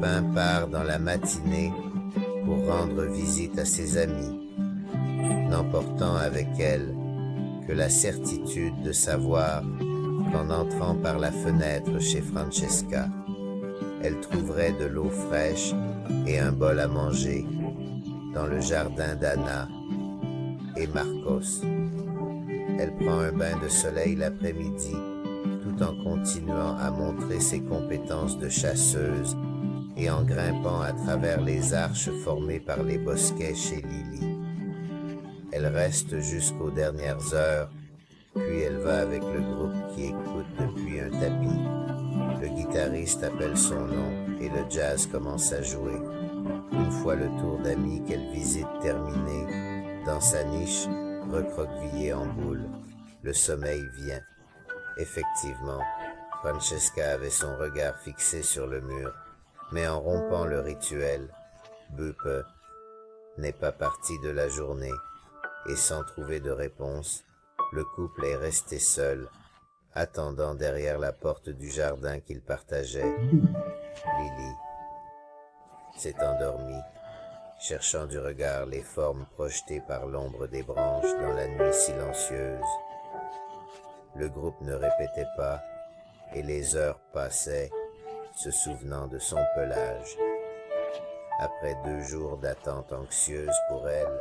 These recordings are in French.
copain part dans la matinée pour rendre visite à ses amis, n'emportant avec elle que la certitude de savoir qu'en entrant par la fenêtre chez Francesca, elle trouverait de l'eau fraîche et un bol à manger dans le jardin d'Anna et Marcos. Elle prend un bain de soleil l'après-midi tout en continuant à montrer ses compétences de chasseuse et en grimpant à travers les arches formées par les bosquets chez Lily. Elle reste jusqu'aux dernières heures, puis elle va avec le groupe qui écoute depuis un tapis. Le guitariste appelle son nom et le jazz commence à jouer. Une fois le tour d'amis qu'elle visite terminé, dans sa niche, recroquevillée en boule, le sommeil vient. Effectivement, Francesca avait son regard fixé sur le mur, mais en rompant le rituel, Bupe n'est pas parti de la journée, et sans trouver de réponse, le couple est resté seul, attendant derrière la porte du jardin qu'ils partageaient. Lily s'est endormie, cherchant du regard les formes projetées par l'ombre des branches dans la nuit silencieuse. Le groupe ne répétait pas, et les heures passaient, se souvenant de son pelage. Après 2 jours d'attente anxieuse pour elle,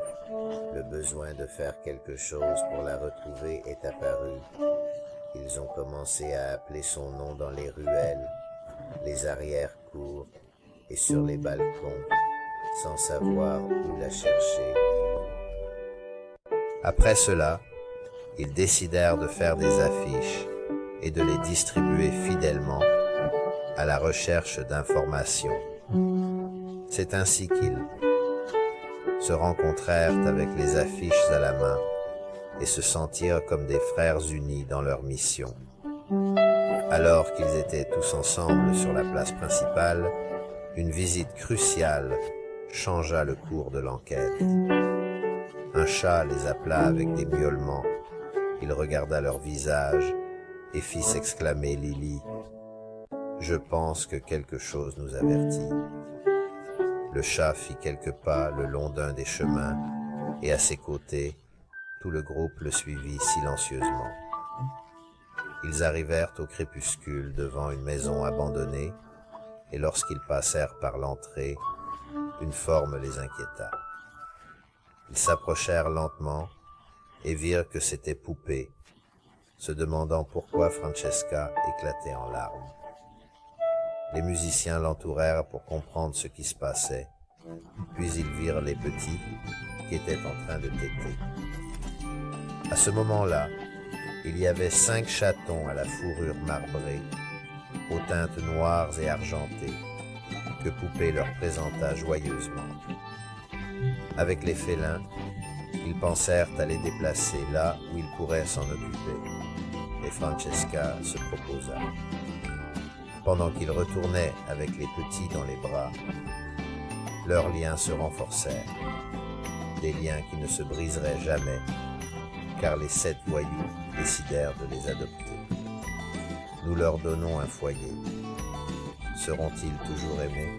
le besoin de faire quelque chose pour la retrouver est apparu. Ils ont commencé à appeler son nom dans les ruelles, les arrière-cours et sur les balcons, sans savoir où la chercher. Après cela, ils décidèrent de faire des affiches et de les distribuer fidèlement à la recherche d'informations. C'est ainsi qu'ils se rencontrèrent avec les affiches à la main et se sentirent comme des frères unis dans leur mission. Alors qu'ils étaient tous ensemble sur la place principale, une visite cruciale changea le cours de l'enquête. Un chat les appela avec des miaulements. Il regarda leur visage et fit s'exclamer Lily. « Je pense que quelque chose nous avertit. » Le chat fit quelques pas le long d'un des chemins, et à ses côtés, tout le groupe le suivit silencieusement. Ils arrivèrent au crépuscule devant une maison abandonnée, et lorsqu'ils passèrent par l'entrée, une forme les inquiéta. Ils s'approchèrent lentement et virent que c'était Poupée, se demandant pourquoi Francesca éclatait en larmes. Les musiciens l'entourèrent pour comprendre ce qui se passait, puis ils virent les petits qui étaient en train de téter. À ce moment-là, il y avait 5 chatons à la fourrure marbrée, aux teintes noires et argentées, que Poupée leur présenta joyeusement. Avec les félins, ils pensèrent à les déplacer là où ils pourraient s'en occuper, et Francesca se proposa. Pendant qu'ils retournaient avec les petits dans les bras, leurs liens se renforcèrent, des liens qui ne se briseraient jamais, car les 7 voyous décidèrent de les adopter. Nous leur donnons un foyer. Seront-ils toujours aimés ?